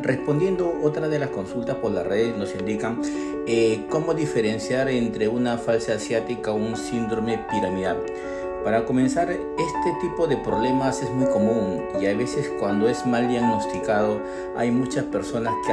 Respondiendo otra de las consultas por las redes nos indican cómo diferenciar entre una falsa asiática o un síndrome piramidal. Para comenzar, este tipo de problemas es muy común y a veces cuando es mal diagnosticado hay muchas personas que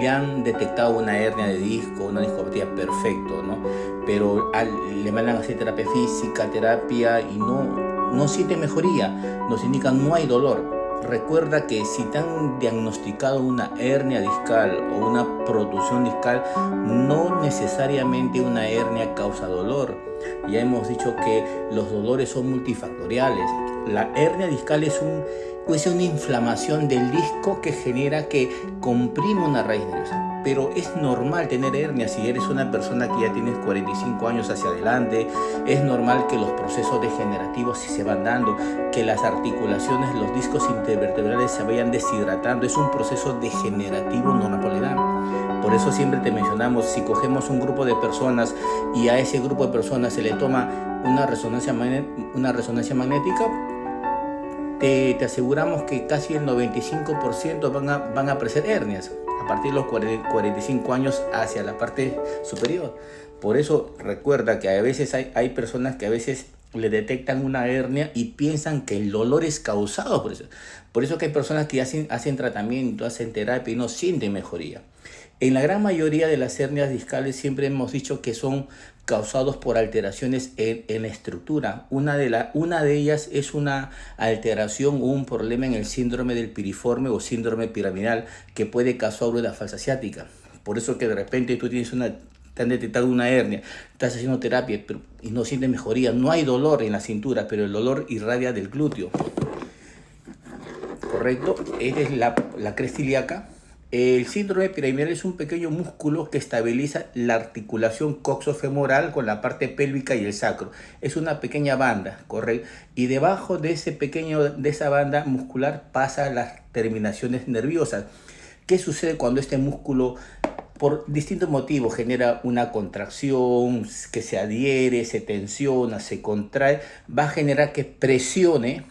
le han detectado una hernia de disco, una discopatía perfecto, ¿no? Pero le mandan a hacer terapia física, terapia y no siente mejoría, nos indican no hay dolor. Recuerda que si te han diagnosticado una hernia discal o una protrusión discal, no necesariamente una hernia causa dolor. Ya hemos dicho que los dolores son multifactoriales. La hernia discal es una inflamación del disco que genera que comprime una raíz nerviosa. Pero es normal tener hernia si eres una persona que ya tienes 45 años hacia adelante. Es normal que los procesos degenerativos se van dando, que las articulaciones, los discos intervertebrales se vayan deshidratando. Es un proceso degenerativo no napoleón. Por eso siempre te mencionamos, si cogemos un grupo de personas y a ese grupo de personas se le toma una resonancia magnética, te aseguramos que casi el 95% van a aparecer hernias a partir de los 45 años hacia la parte superior. Por eso recuerda que a veces hay personas que a veces le detectan una hernia y piensan que el dolor es causado por eso. Por eso que hay personas que hacen tratamiento, hacen terapia y no sienten mejoría. En la gran mayoría de las hernias discales siempre hemos dicho que son causados por alteraciones en la estructura. Una de ellas es una alteración o un problema en el síndrome del piriforme o síndrome piramidal que puede causar una falsa asiática. Por eso que de repente tú te han detectado una hernia, estás haciendo terapia y no sientes mejoría. No hay dolor en la cintura, pero el dolor irradia del glúteo. ¿Correcto? Esta es la cresta ilíaca. El síndrome piramidal es un pequeño músculo que estabiliza la articulación coxofemoral con la parte pélvica y el sacro. Es una pequeña banda, ¿correcto? Y debajo de esa banda muscular pasan las terminaciones nerviosas. ¿Qué sucede cuando este músculo, por distintos motivos, genera una contracción, que se adhiere, se tensiona, se contrae? Va a generar que presione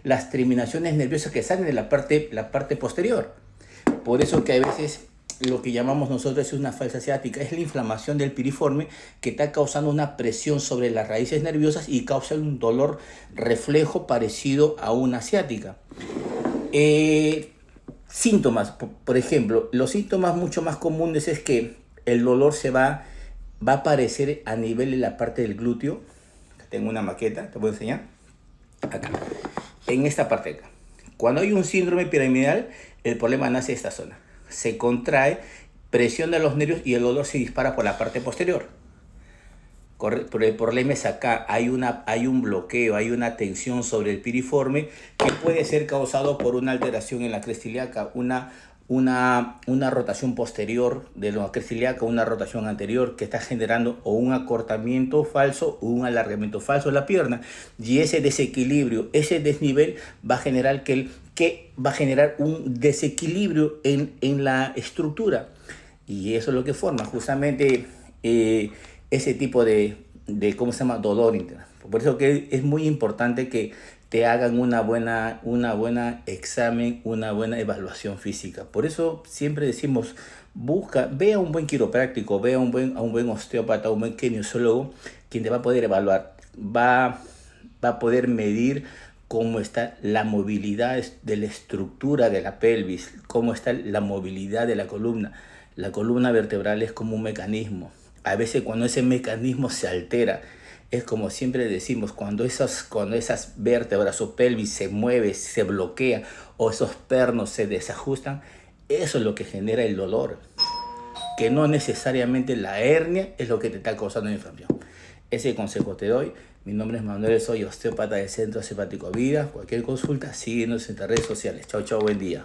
las terminaciones nerviosas que salen de la parte posterior. Por eso que a veces lo que llamamos nosotros es una falsa asiática, es la inflamación del piriforme que está causando una presión sobre las raíces nerviosas y causa un dolor reflejo parecido a una asiática. Síntomas, por ejemplo, los síntomas mucho más comunes es que el dolor va a aparecer a nivel de la parte del glúteo. Tengo una maqueta, te voy a enseñar. Acá, en esta parte de acá. Cuando hay un síndrome piramidal, el problema nace en esta zona. Se contrae, presiona los nervios y el dolor se dispara por la parte posterior. Pero el problema es acá, hay un bloqueo, hay una tensión sobre el piriforme que puede ser causado por una alteración en la cresta ilíaca, una rotación posterior de la cresta ilíaca, una rotación anterior que está generando o un acortamiento falso o un alargamiento falso de la pierna. Y ese desequilibrio, ese desnivel va a generar va a generar un desequilibrio en la estructura. Y eso es lo que forma justamente ese tipo de dolor interno. Por eso que es muy importante que te hagan una buena examen, una buena evaluación física. Por eso siempre decimos, ve a un buen quiropráctico, ve a un buen osteópata, a un buen kinesiólogo, quien te va a poder evaluar, va a poder medir cómo está la movilidad de la estructura de la pelvis, cómo está la movilidad de la columna. La columna vertebral es como un mecanismo. A veces cuando ese mecanismo se altera, es como siempre decimos, cuando esas vértebras o pelvis se mueve, se bloquea o esos pernos se desajustan, eso es lo que genera el dolor. Que no necesariamente la hernia es lo que te está causando la inflamación. Ese consejo te doy. Mi nombre es Manuel, soy osteópata del Centro Osteopático Vida. Cualquier consulta, síguenos en las redes sociales. Chao, chao, buen día.